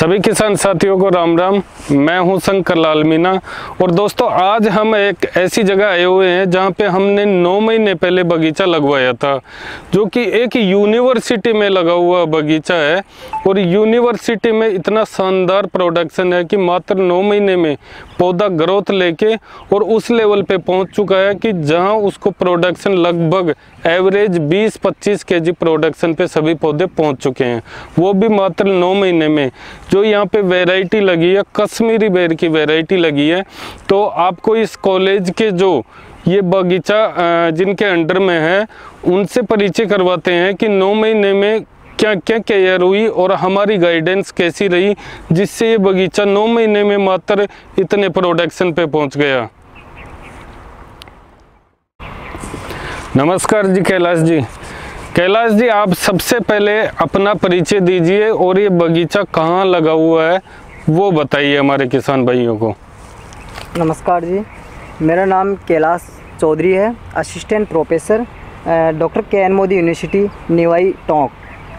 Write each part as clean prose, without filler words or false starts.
सभी किसान साथियों को राम राम। मैं हूं शंकर लाल मीना और दोस्तों आज हम एक ऐसी जगह आए हुए हैं जहां पे हमने 9 महीने पहले बगीचा लगवाया था, जो कि एक यूनिवर्सिटी में लगा हुआ बगीचा है। और यूनिवर्सिटी में इतना शानदार प्रोडक्शन है कि मात्र 9 महीने में पौधा ग्रोथ लेके और उस लेवल पे पहुंच चुका है कि जहां उसको प्रोडक्शन लगभग एवरेज 20-25 केजी प्रोडक्शन पे सभी पौधे पहुंच चुके हैं, वो भी मात्र 9 महीने में। जो यहाँ पे वैरायटी लगी है कश्मीरी बेर की वैरायटी लगी है। तो आपको इस कॉलेज के जो ये बगीचा जिनके अंडर में है उनसे परिचय करवाते हैं कि 9 महीने में क्या क्या केयर हुई और हमारी गाइडेंस कैसी रही, जिससे ये बगीचा 9 महीने में मात्र इतने प्रोडक्शन पे पहुंच गया। नमस्कार जी कैलाश जी। कैलाश जी, आप सबसे पहले अपना परिचय दीजिए और ये बगीचा कहाँ लगा हुआ है वो बताइए हमारे किसान भाइयों को। नमस्कार जी, मेरा नाम कैलाश चौधरी है, assistant professor doctor K. N.. Modi university Niwai Tonk.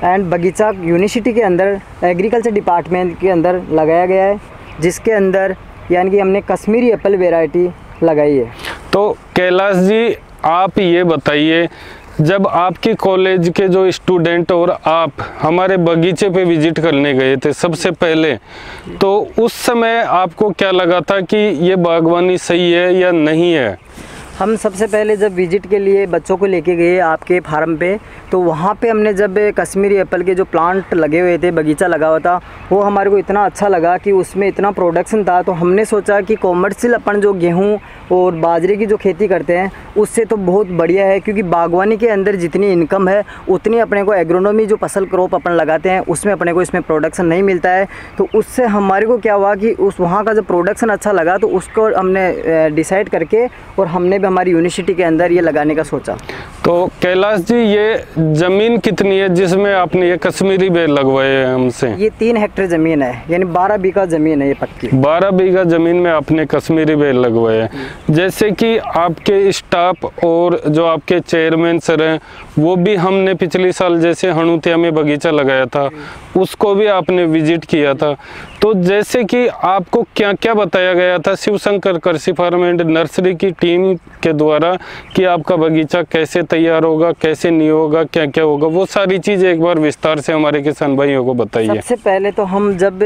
And बगीचा यूनिवर्सिटी के अंदर एग्रीकल्चर डिपार्टमेंट के अंदर लगाया गया है, जिसके अंदर यानी कि हमने कश्मीरी एप्पल वैरायटी लगाई है। तो कैलाश जी आप ये बताइए, जब आपके कॉलेज के जो स्टूडेंट और आप हमारे बगीचे पे विजिट करने गए थे सबसे पहले, तो उस समय आपको क्या लगा था कि ये बागवानी सही है या नहीं है? हम सबसे पहले जब विजिट के लिए बच्चों को लेके गए आपके फार्म पे, तो वहाँ पे हमने जब कश्मीरी एप्पल के जो प्लांट लगे हुए थे, बगीचा लगा हुआ था, वो हमारे को इतना अच्छा लगा कि उसमें इतना प्रोडक्शन था। तो हमने सोचा कि कॉमर्शियल अपन जो गेहूँ और बाजरे की जो खेती करते हैं उससे तो बहुत बढ़िया है, क्योंकि बागवानी के अंदर जितनी इनकम है उतनी अपने को एग्रोनॉमी जो फसल क्रॉप अपन लगाते हैं उसमें अपने को इसमें प्रोडक्शन नहीं मिलता है। तो उससे हमारे को क्या हुआ कि उस वहाँ का जब प्रोडक्शन अच्छा लगा तो उसको हमने डिसाइड करके और हमने भी हमारी यूनिवर्सिटी के अंदर ये लगाने का सोचा। तो कैलाश जी ये ज़मीन कितनी है जिसमें आपने ये कश्मीरी बेर लगवाए हैं हमसे? ये 3 हेक्टेयर ज़मीन है, यानी 12 बीघा ज़मीन है ये पक्की। 12 बीघा ज़मीन में आपने कश्मीरी बेर लगवाए हैं। जैसे कि आपके स्टाफ और जो आपके चेयरमैन सर हैं वो भी हमने पिछले साल जैसे हणुतिया में बगीचा लगाया था उसको भी आपने विजिट किया था। तो जैसे कि आपको क्या क्या बताया गया था शिव शंकर कृषि फार्म एंड नर्सरी की टीम के द्वारा कि आपका बगीचा कैसे तैयार होगा, कैसे नहीं होगा, क्या क्या होगा, वो सारी चीज़ एक बार विस्तार से हमारे किसान भाइयों को बताइए। सबसे पहले तो हम जब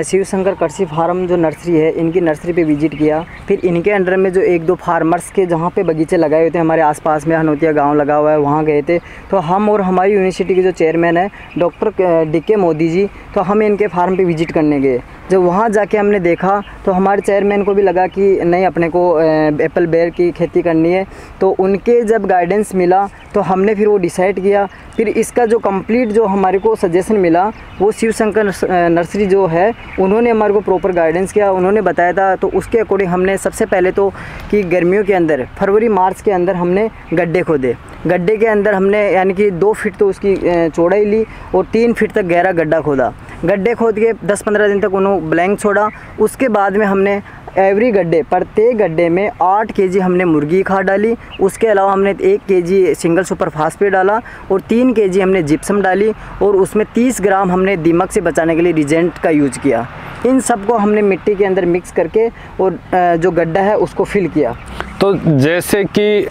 शिव शंकर कृषि फार्म जो नर्सरी है इनकी नर्सरी पे विजिट किया, फिर इनके अंडर में जो 1-2 फार्मर्स के जहाँ पे बगीचे लगाए हुए थे हमारे आसपास में, हनोतिया गाँव लगा हुआ है, वहाँ गए थे। तो हम और हमारी यूनिवर्सिटी के जो चेयरमैन है डॉक्टर डी.के. मोदी जी, तो हम इनके फार्म पे विजिट करने गए। जब वहाँ जाके हमने देखा तो हमारे चेयरमैन को भी लगा कि नहीं अपने को एप्पल बेर की खेती करनी है। तो उनके जब गाइडेंस मिला तो हमने फिर वो डिसाइड किया। फिर इसका जो कंप्लीट जो हमारे को सजेशन मिला वो शिव शंकर नर्सरी जो है उन्होंने हमारे को प्रॉपर गाइडेंस किया, उन्होंने बताया था। तो उसके अकॉर्डिंग हमने सबसे पहले तो कि गर्मियों के अंदर फरवरी मार्च के अंदर हमने गड्ढे खोदे। गड्ढे के अंदर हमने यानी कि 2 फीट तो उसकी चौड़ाई ली और 3 फीट तक गहरा गड्ढा खोदा। गड्ढे खोद के 10-15 दिन तक उन्होंने ब्लैंक छोड़ा। उसके बाद में हमने एवरी गड्ढे प्रत्येक गड्ढे में 8 केजी हमने मुर्गी खाद डाली। उसके अलावा हमने 1 केजी सिंगल सुपर फास्फेट डाला और 3 केजी हमने जिप्सम डाली और उसमें 30 ग्राम हमने दीमक से बचाने के लिए रिजेंट का यूज किया। इन सब को हमने मिट्टी के अंदर मिक्स करके और जो गड्ढा है उसको फिल किया। तो जैसे कि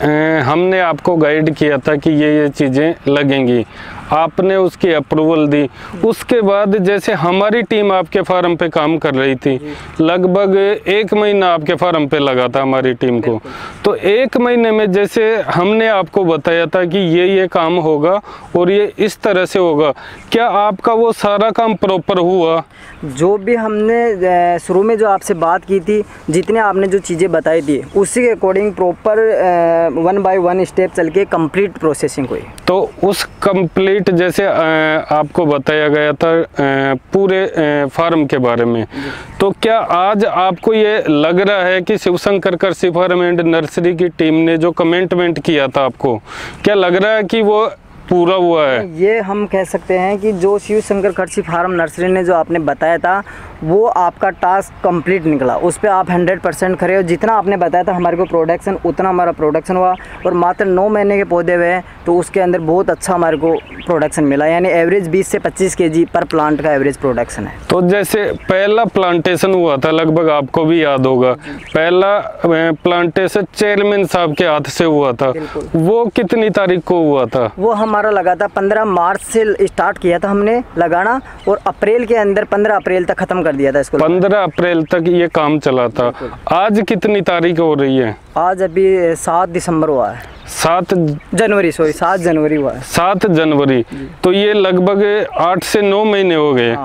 हमने आपको गाइड किया था कि ये चीज़ें लगेंगी, आपने उसकी अप्रूवल दी। उसके बाद जैसे हमारी टीम आपके फार्म पे काम कर रही थी, लगभग 1 महीना आपके फार्म पे लगा था हमारी टीम को। तो 1 महीने में जैसे हमने आपको बताया था कि ये काम होगा और ये इस तरह से होगा, क्या आपका वो सारा काम प्रॉपर हुआ? जो भी हमने शुरू में जो आपसे बात की थी, जितने आपने जो चीज़ें बताई थी उसी के अकॉर्डिंग प्रॉपर 1 बाय 1 स्टेप चल के कंप्लीट प्रोसेसिंग हुई। तो उस कंप्लीट जैसे आपको बताया गया था पूरे फार्म के बारे में, तो क्या आज आपको ये लग रहा है कि शिव शंकर कृषि फार्म एंड नर्सरी की टीम ने जो कमिटमेंट किया था आपको, क्या लग रहा है कि वो पूरा हुआ है। ये हम कह सकते हैं कि जो शिव शंकर कृषि फार्म नर्सरी ने जो आपने बताया था वो आपका टास्क कंप्लीट निकला, उस पर आप 100% खरे हो। जितना आपने बताया था हमारे को प्रोडक्शन, उतना हमारा प्रोडक्शन हुआ। और मात्र 9 महीने के पौधे हुए हैं तो उसके अंदर बहुत अच्छा हमारे को प्रोडक्शन मिला, यानी एवरेज 20 से 25 kg पर प्लांट का एवरेज प्रोडक्शन है। तो जैसे पहला प्लांटेशन हुआ था, लगभग आपको भी याद होगा, पहला प्लांटेशन चेयरमैन साहब के हाथ से हुआ था, वो कितनी तारीख को हुआ था? वो हमारा लगा था 15 मार्च से स्टार्ट किया था हमने लगाना, और अप्रैल के अंदर 15 अप्रैल तक खत्म कर दिया था इसको। 15 अप्रैल तक ये काम चला था। आज कितनी तारीख हो रही है? आज अभी 7 दिसंबर हुआ है, 7 जनवरी हुआ है। 7 जनवरी, तो ये लगभग 8 से 9 महीने हो गए।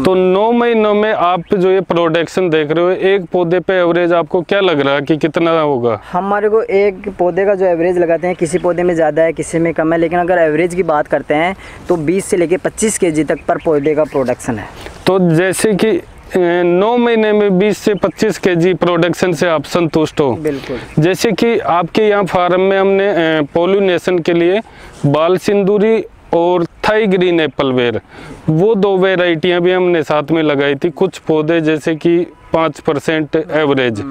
तो 9 महीनों में आप जो ये प्रोडक्शन देख रहे हो, एक पौधे पे एवरेज आपको क्या लग रहा है कि कितना होगा? हमारे को एक पौधे का जो एवरेज लगाते हैं, किसी पौधे में ज़्यादा है, किसी में कम है, लेकिन अगर एवरेज की बात करते हैं तो 20 से लेके 25 kg तक पर पौधे का प्रोडक्शन है। तो जैसे कि 9 महीने में 20 से 25 kg प्रोडक्शन से आप संतुष्ट हो? बिल्कुल। जैसे कि आपके यहाँ फार्म में हमने पोलिनेशन के लिए बाल सिंदूरी और थाई ग्रीन एप्पल वेयर, वो 2 वेराइटियाँ भी हमने साथ में लगाई थी, कुछ पौधे जैसे कि 5% एवरेज,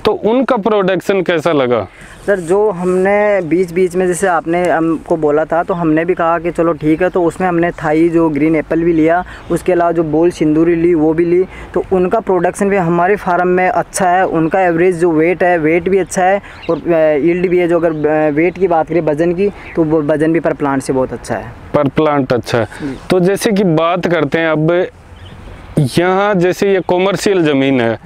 तो उनका प्रोडक्शन कैसा लगा? सर जो हमने बीच बीच में जैसे आपने हमको बोला था तो हमने भी कहा कि चलो ठीक है, तो उसमें हमने थाई जो ग्रीन एप्पल भी लिया, उसके अलावा जो बोल सिंदूरी ली वो भी ली, तो उनका प्रोडक्शन भी हमारे फार्म में अच्छा है। उनका एवरेज जो वेट है, वेट भी अच्छा है और यील्ड भी है। जो अगर वेट की बात करें वजन की, तो वो वजन भी पर प्लांट से बहुत अच्छा है। पर प्लांट अच्छा है। तो जैसे कि बात करते हैं अब यहाँ, जैसे ये कॉमर्शियल ज़मीन है,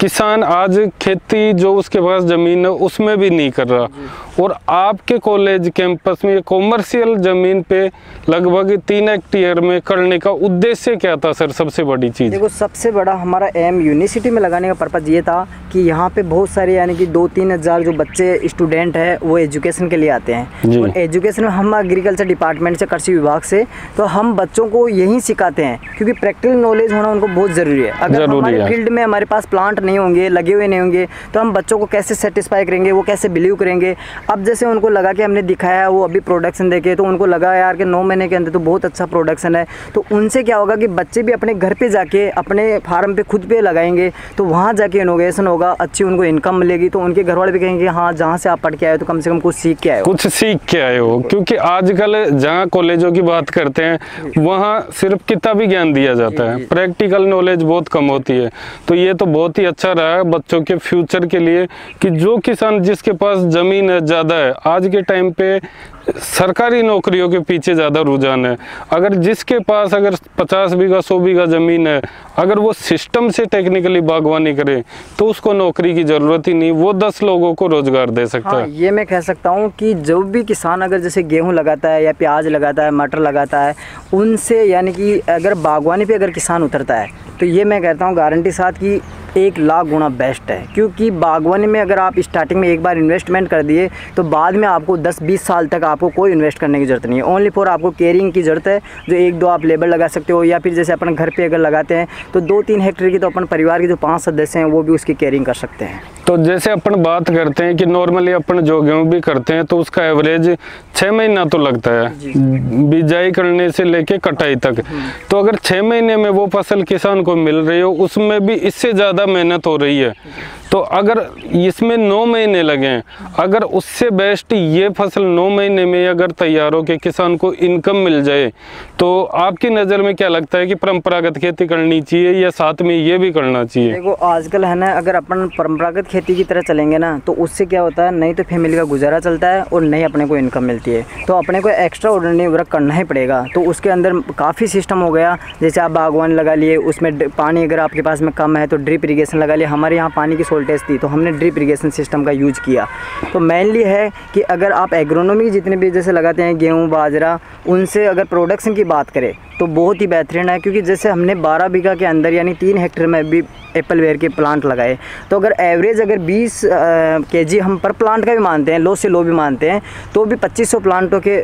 किसान आज खेती जो उसके पास ज़मीन है उसमें भी नहीं कर रहा, और आपके कॉलेज कैंपस में ये कॉमर्शियल ज़मीन पे लगभग 3 हेक्टेयर में करने का उद्देश्य क्या था सर? सबसे बड़ी चीज़ देखो, सबसे बड़ा हमारा एम यूनिवर्सिटी में लगाने का पर्पज़ ये था कि यहाँ पे बहुत सारे यानी कि 2-3 हज़ार जो बच्चे स्टूडेंट हैं वो एजुकेशन के लिए आते हैं, और एजुकेशन में हम एग्रीकल्चर डिपार्टमेंट से, कृषि विभाग से, तो हम बच्चों को यही सिखाते हैं, क्योंकि प्रैक्टिकल नॉलेज होना उनको बहुत ज़रूरी है। अगर हमारे फील्ड में हमारे पास प्लांट नहीं होंगे, लगे हुए नहीं होंगे, तो हम बच्चों को कैसे सेटिस्फाई करेंगे, वो कैसे बिलीव करेंगे? अब जैसे उनको लगा कि हमने दिखाया, वो अभी प्रोडक्शन देखे तो उनको लगा यार कि 9 महीने के अंदर तो बहुत अच्छा प्रोडक्शन है, तो उनसे क्या होगा कि बच्चे भी अपने घर पे जाके अपने फार्म पे खुद पे लगाएंगे, तो वहाँ जाके इनोवेशन होगा, अच्छी उनको इनकम मिलेगी, तो उनके घर वाले भी कहेंगे हाँ जहाँ से आप पढ़ के आए तो कम से कम कुछ सीख के आए हो। क्योंकि आजकल जहाँ कॉलेजों की बात करते हैं वहाँ सिर्फ किताबी ज्ञान दिया जाता है, प्रैक्टिकल नॉलेज बहुत कम होती है। तो ये तो बहुत ही अच्छा रहा है बच्चों के फ्यूचर के लिए कि जो किसान जिसके पास ज़मीन है ज़्यादा है, आज के टाइम पे सरकारी नौकरियों के पीछे ज़्यादा रुझान है। अगर जिसके पास अगर 50 बीघा 100 बीघा ज़मीन है, अगर वो सिस्टम से टेक्निकली बागवानी करे तो उसको नौकरी की ज़रूरत ही नहीं, वो 10 लोगों को रोज़गार दे सकता है। ये मैं कह सकता हूँ कि जो भी किसान अगर जैसे गेहूँ लगाता है या प्याज लगाता है, मटर लगाता है, उनसे यानी कि अगर बागवानी पे अगर किसान उतरता है तो ये मैं कहता हूँ गारंटी साथ कि 1 लाख गुना बेस्ट है। क्योंकि बागवानी में अगर आप स्टार्टिंग में एक बार इन्वेस्टमेंट कर दिए तो बाद में आपको 10-20 साल तक आपको कोई इन्वेस्ट करने की ज़रूरत नहीं है। ओनली फॉर आपको केयरिंग की ज़रूरत है, जो 1-2 आप लेबर लगा सकते हो, या फिर जैसे अपन घर पे अगर लगाते हैं तो 2-3 हेक्टेयर की तो अपन परिवार के जो 5 सदस्य हैं वो भी उसकी केयरिंग कर सकते हैं। तो जैसे अपन बात करते हैं कि नॉर्मली अपन जो गेहूँ भी करते हैं तो उसका एवरेज 6 महीना तो लगता है बिजाई करने से लेके कटाई तक। तो अगर 6 महीने में वो फसल किसान को मिल रही हो, उसमें भी इससे ज़्यादा मेहनत हो रही है, तो अगर इसमें 9 महीने लगे, अगर उससे बेस्ट ये फसल 9 महीने में अगर तैयार हो के किसान को इनकम मिल जाए, तो आपकी नज़र में क्या लगता है कि परंपरागत खेती करनी चाहिए या साथ में ये भी करना चाहिए? देखो आजकल है ना, अगर अपन परंपरागत खेती की तरह चलेंगे ना तो उससे क्या होता है, नहीं तो फैमिली का गुजारा चलता है और नहीं अपने को इनकम मिलती है, तो अपने को एक्स्ट्रा ऑर्डिनरी वर्क करना ही पड़ेगा। तो उसके अंदर काफ़ी सिस्टम हो गया, जैसे आप बागवानी लगा लिए, उसमें पानी अगर आपके पास में कम है तो ड्रिप इरीगेशन लगा लिया। हमारे यहाँ पानी की शॉर्टेज थी तो हमने ड्रिप इरीगेशन सिस्टम का यूज किया। तो मेनली है कि अगर आप एग्रोनॉमी जितने भी जैसे लगाते हैं गेहूँ बाजरा, उनसे अगर प्रोडक्शन की बात करें तो बहुत ही बेहतरीन है। क्योंकि जैसे हमने 12 बीघा के अंदर यानी 3 हेक्टेयर में भी एप्पल वेयर के प्लांट लगाए, तो अगर एवरेज अगर 20 kg हम पर प्लांट का भी मानते हैं, लो से लो भी मानते हैं, तो भी 2500 प्लांटों के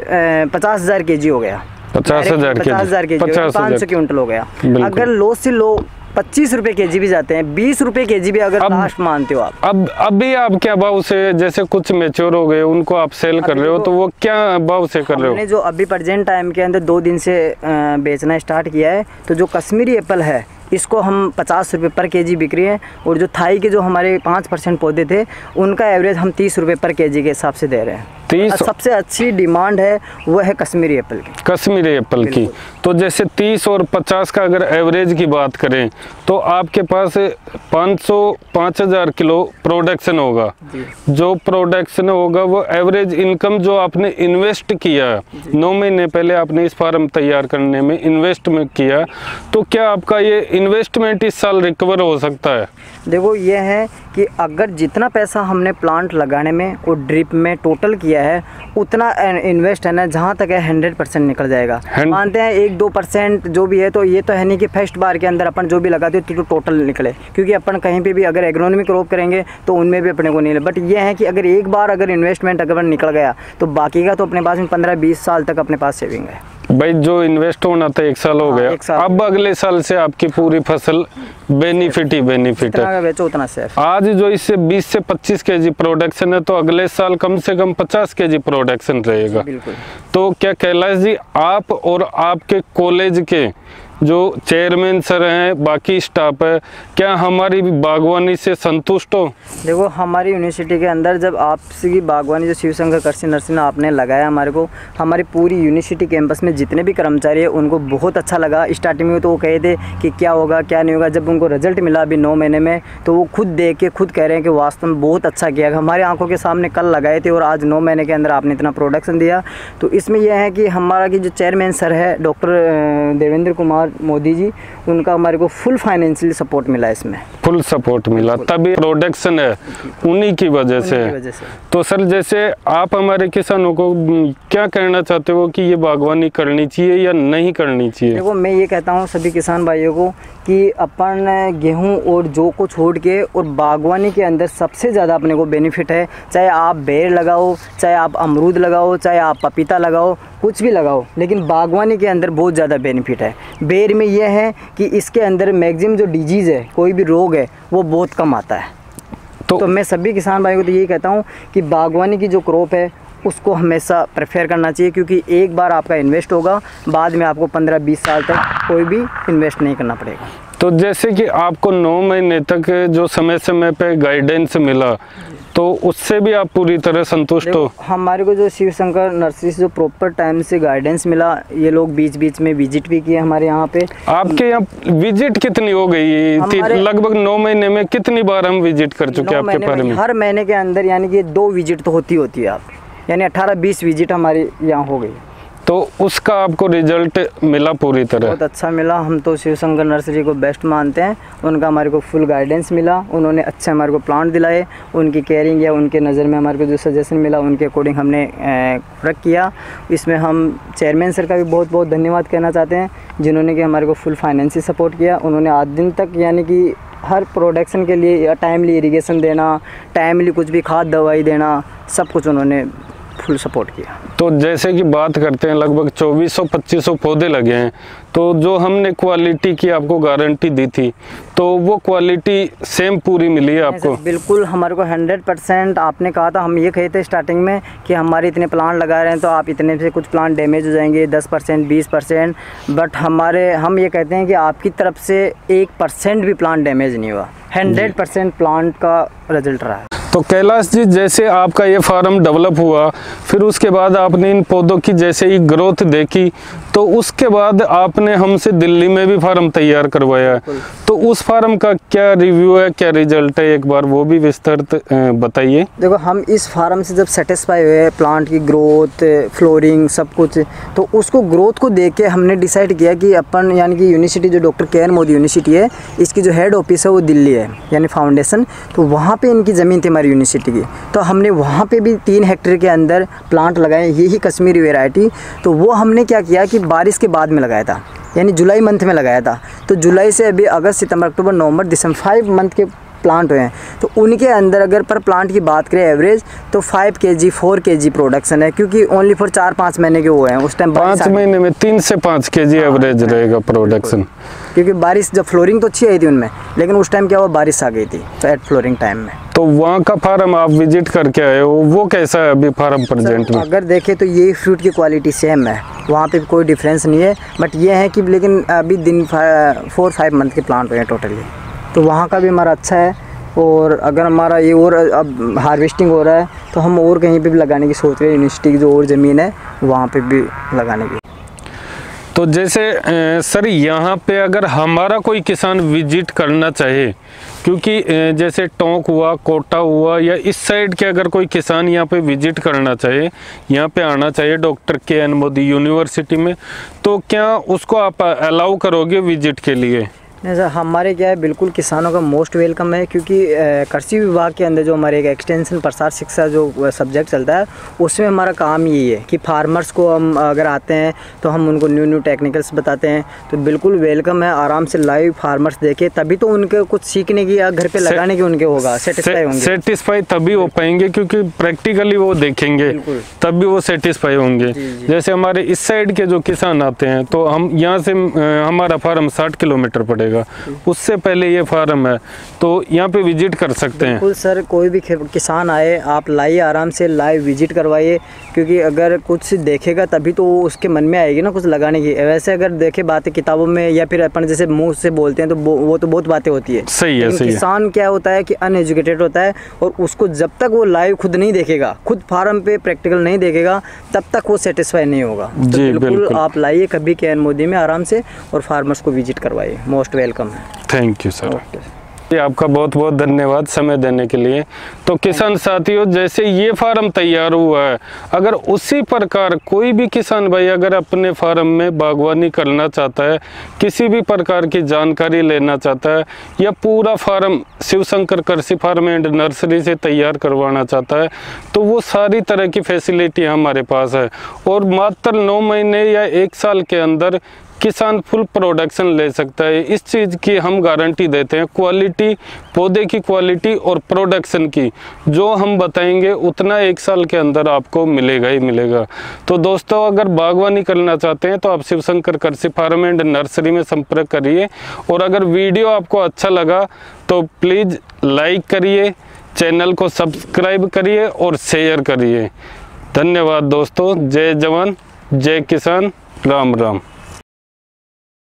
50,000 kg हो गया। 50,000 kg 500 क्विंटल हो गया। अगर लो से लो 25 रुपए केजी भी जाते हैं, 20 रुपए केजी भी अगर लास्ट मानते हो आप। अब अभी आप क्या भाव से, जैसे कुछ मैच्योर हो गए उनको आप सेल कर रहे हो, तो वो क्या भाव से कर रहे हो? हमने जो अभी प्रेजेंट टाइम के अंदर 2 दिन से बेचना स्टार्ट किया है, तो जो कश्मीरी एप्पल है इसको हम 50 रुपये पर केजी बिक रही है, और जो थाई के जो हमारे 5% पौधे थे उनका एवरेज हम 30 रुपये पर केजी के हिसाब से दे रहे हैं। 30 सबसे अच्छी डिमांड है वो है कश्मीरी एप्पल की। कश्मीरी एप्पल की तो जैसे 30 और 50 का अगर एवरेज की बात करें तो आपके पास 5,000 किलो प्रोडक्शन होगा। जो प्रोडक्शन होगा वो एवरेज इनकम जो आपने इन्वेस्ट किया 9 महीने पहले आपने इस फार्म तैयार करने में इन्वेस्टमेंट किया, तो क्या आपका ये इन्वेस्टमेंट इस साल रिकवर हो सकता है? देखो ये है कि अगर जितना पैसा हमने प्लांट लगाने में और ड्रिप में टोटल किया है उतना इन्वेस्ट है ना, जहाँ तक है 100% निकल जाएगा। मानते हैं 1-2% जो भी है, तो ये तो है नहीं कि फर्स्ट बार के अंदर अपन जो भी लगाते हो तो टोटल निकले, क्योंकि अपन कहीं पे भी अगर एग्रोनॉमिक क्रॉप करेंगे तो उनमें भी अपने को नहीं। बट ये है कि अगर एक बार अगर इन्वेस्टमेंट अगर निकल गया तो बाकी का तो अपने पास में 15-20 साल तक अपने पास सेविंग है भाई। जो इन्वेस्ट होना था 1 साल हो गया, अब अगले साल से आपकी पूरी फसल बेनिफिट ही बेनिफिट है, बेचो उतना सेफ। आज जो इससे 20 से 25 केजी प्रोडक्शन है, तो अगले साल कम से कम 50 केजी प्रोडक्शन रहेगा। तो क्या कैलाश जी, आप और आपके कॉलेज के जो चेयरमैन सर हैं, बाकी स्टाफ है, क्या हमारी बागवानी से संतुष्ट हो? देखो हमारी यूनिवर्सिटी के अंदर जब आपकी बागवानी जो शिव शंकर कृषि नर्सरी आपने लगाया हमारे को, हमारी पूरी यूनिवर्सिटी कैंपस में जितने भी कर्मचारी हैं उनको बहुत अच्छा लगा। स्टार्टिंग में तो वो कहे थे कि क्या होगा क्या नहीं होगा, जब उनको रिजल्ट मिला अभी 9 महीने में, तो वो खुद देख के खुद कह रहे हैं कि वास्तव में बहुत अच्छा किया। हमारे आंखों के सामने कल लगाए थे और आज 9 महीने के अंदर आपने इतना प्रोडक्शन दिया। तो इसमें यह है कि हमारा की जो चेयरमैन सर है डॉक्टर देवेंद्र कुमार मोदी जी, उनका हमारे को फुल फाइनेंशियल सपोर्ट मिला, इसमें फुल सपोर्ट मिला, तभी प्रोडक्शन है उन्हीं की वजह से। तो सर जैसे आप हमारे किसानों को क्या कहना चाहते हो कि ये बागवानी करनी चाहिए या नहीं करनी चाहिए? देखो मैं ये कहता हूँ सभी किसान भाइयों को कि अपन गेहूं और जौ को छोड़ के और बागवानी के अंदर सबसे ज़्यादा अपने को बेनिफिट है। चाहे आप बेर लगाओ, चाहे आप अमरूद लगाओ, चाहे आप पपीता लगाओ, कुछ भी लगाओ, लेकिन बागवानी के अंदर बहुत ज़्यादा बेनिफिट है। बेर में यह है कि इसके अंदर मैक्सिमम जो डिजीज़ है, कोई भी रोग है, वो बहुत कम आता है। तो मैं सभी किसान भाइयों को तो यही कहता हूँ कि बागवानी की जो क्रॉप है उसको हमेशा प्रेफर करना चाहिए, क्योंकि एक बार आपका इन्वेस्ट होगा, बाद में आपको 15-20 साल तक कोई भी इन्वेस्ट नहीं करना पड़ेगा। तो जैसे कि आपको 9 महीने तक जो समय समय पे गाइडेंस मिला, तो उससे भी आप पूरी तरह संतुष्ट हो? हमारे को जो शिव शंकर नर्सरी से जो प्रॉपर टाइम से गाइडेंस मिला, ये लोग बीच बीच में विजिट भी किए हमारे यहाँ पे। आपके यहाँ विजिट कितनी हो गई? लगभग 9 महीने में कितनी बार हम विजिट कर चुके हैं आपके बारे में? हर महीने के अंदर यानी कि 2 विजिट तो होती है आप, यानी 18-20 विजिट हमारी यहाँ हो गई। तो उसका आपको रिजल्ट मिला पूरी तरह? बहुत अच्छा मिला। हम तो शिव शंकर नर्सरी को बेस्ट मानते हैं। उनका हमारे को फुल गाइडेंस मिला, उन्होंने अच्छे हमारे को प्लांट दिलाए, उनकी केयरिंग या उनके नज़र में हमारे को जो सजेशन मिला उनके अकॉर्डिंग हमने वर्क किया। इसमें हम चेयरमैन सर का भी बहुत बहुत धन्यवाद कहना चाहते हैं, जिन्होंने कि हमारे को फुल फाइनेंशियल सपोर्ट किया। उन्होंने आज दिन तक यानी कि हर प्रोडक्शन के लिए टाइमली इरिगेशन देना, टाइमली कुछ भी खाद दवाई देना, सब कुछ उन्होंने फुल सपोर्ट किया। तो जैसे कि बात करते हैं लगभग 2400-2500 पौधे लगे हैं, तो जो हमने क्वालिटी की आपको गारंटी दी थी, तो वो क्वालिटी सेम पूरी मिली है आपको? बिल्कुल हमारे को 100%। आपने कहा था, हम ये कहे थे स्टार्टिंग में कि हमारे इतने प्लांट लगा रहे हैं तो आप इतने से कुछ प्लांट डैमेज हो जाएंगे 10% 20%, बट हम ये कहते हैं कि आपकी तरफ से 1% भी प्लांट डैमेज नहीं हुआ। 100% प्लांट का रिजल्ट रहा है। तो कैलाश जी, जैसे आपका ये फार्म डेवलप हुआ, फिर उसके बाद आपने इन पौधों की जैसे ही ग्रोथ देखी, तो उसके बाद आपने हमसे दिल्ली में भी फार्म तैयार करवाया है। तो उस फार्म का क्या रिव्यू है, क्या रिजल्ट है, एक बार वो भी विस्तृत बताइए। देखो हम इस फार्म से जब सेटिस्फाई हुए प्लांट की ग्रोथ, फ्लोरिंग, सब कुछ, तो उसको ग्रोथ को देख के हमने डिसाइड किया कि अपन यानी कि यूनिवर्सिटी जो डॉक्टर के.एन. मोदी यूनिवर्सिटी है, इसकी जो हेड ऑफिस है वो दिल्ली है, यानी फाउंडेशन। तो वहाँ पे इनकी ज़मीन थी हमारी यूनिवर्सिटी की, तो हमने वहाँ पे भी 3 हेक्टेयर के अंदर प्लांट लगाए, यही कश्मीरी वेराइटी। तो वो हमने क्या किया कि बारिश के बाद में लगाया था, यानी जुलाई मंथ में लगाया था। तो जुलाई से अभी अगस्त, सितंबर, अक्टूबर, नवंबर, दिसंबर 5 मंथ के प्लांट हुए हैं। तो उनके अंदर अगर पर प्लांट की बात करें एवरेज, तो 5 kg 4 kg प्रोडक्शन है, क्योंकि ओनली फॉर 4-5 महीने के वो हैं। उस टाइम 5 महीने में 3 से 5 kg एवरेज रहेगा प्रोडक्शन। क्योंकि बारिश जब फ्लोरिंग तो अच्छी आई थी उनमें, लेकिन उस टाइम क्या हुआ, बारिश आ गई थी एट फ्लोरिंग टाइम में। तो वहाँ का फार्म आप विजिट करके आए हो, वो कैसा है अभी फार्म प्रेजेंट में? अगर देखें तो ये फ्रूट की क्वालिटी सेम है, वहाँ पे कोई डिफरेंस नहीं है, बट ये है कि लेकिन अभी 4-5 मंथ के प्लांट हुए हैं टोटली, तो वहाँ का भी हमारा अच्छा है। और अगर हमारा ये और अब हार्वेस्टिंग हो रहा है तो हम और कहीं पे भी लगाने की सोच रहे हैं, यूनिवर्सिटी की जो और ज़मीन है वहाँ पे भी लगाने की। तो जैसे सर यहाँ पे अगर हमारा कोई किसान विजिट करना चाहे, क्योंकि जैसे टोंक हुआ, कोटा हुआ, या इस साइड के अगर कोई किसान यहाँ पे विजिट करना चाहे, यहाँ पे आना चाहिए डॉक्टर के.एन. मोदी यूनिवर्सिटी में, तो क्या उसको आप अलाउ करोगे विजिट के लिए? नहीं सर, हमारे क्या है, बिल्कुल किसानों का मोस्ट वेलकम है, क्योंकि कृषि विभाग के अंदर जो हमारे एक एक्सटेंशन प्रसार शिक्षा जो सब्जेक्ट चलता है, उसमें हमारा काम यही है कि फार्मर्स को हम अगर आते हैं तो हम उनको न्यू न्यू टेक्निकल्स बताते हैं, तो बिल्कुल वेलकम है। आराम से लाइव फार्मर्स देखे, तभी तो उनके कुछ सीखने की या घर पे लगाने की उनके होगा, सेटिस्फाई होंगे। सेटिस्फाई तभी हो पाएंगे, क्योंकि प्रैक्टिकली वो देखेंगे तभी वो सेटिस्फाई होंगे। जैसे हमारे इस साइड के जो किसान आते हैं, तो हम यहाँ से हमारा फार्म 60 किलोमीटर पड़ेगा, उससे पहले ये फार्म है, तो यहाँ पे विजिट कर सकते हैं। बिल्कुल सर, कोई भी किसान आए, आप लाइए, आराम से लाइव विजिट करवाइए, क्योंकि अगर कुछ देखेगा तभी तो उसके मन में आएगी ना कुछ लगाने की। वैसे अगर देखे बातें किताबों में या फिर अपन जैसे मुंह से बोलते हैं तो वो तो बहुत बातें होती है। सही है, सही है। किसान क्या होता है कि अनएजुकेटेड होता है, और उसको जब तक वो लाइव खुद नहीं देखेगा, खुद फार्म पे प्रैक्टिकल नहीं देखेगा, तब तक वो सेटिस्फाई नहीं होगा। तो बिल्कुल आप लाइए कभी के.एन. मोदी में आराम से, और फार्मर्स को विजिट करवाइए, मोस्ट वेलकम है। थैंक यू सर, आपका बहुत बहुत धन्यवाद समय देने के लिए। तो किसान साथियों, जैसे ये फार्म तैयार हुआ है, अगर उसी प्रकार कोई भी किसान भाई अगर अपने फार्म में बागवानी करना चाहता है, किसी भी प्रकार की जानकारी लेना चाहता है, या पूरा फार्म शिव शंकर कृषि फार्म एंड नर्सरी से तैयार करवाना चाहता है, तो वो सारी तरह की फैसिलिटी हमारे पास है, और मात्र 9 महीने या 1 साल के अंदर किसान फुल प्रोडक्शन ले सकता है। इस चीज़ की हम गारंटी देते हैं, क्वालिटी, पौधे की क्वालिटी और प्रोडक्शन की, जो हम बताएंगे उतना 1 साल के अंदर आपको मिलेगा ही मिलेगा। तो दोस्तों, अगर बागवानी करना चाहते हैं तो आप शिव शंकर कृषि फार्म एंड नर्सरी में संपर्क करिए, और अगर वीडियो आपको अच्छा लगा तो प्लीज़ लाइक करिए, चैनल को सब्सक्राइब करिए और शेयर करिए। धन्यवाद दोस्तों। जय जवान, जय किसान, राम राम।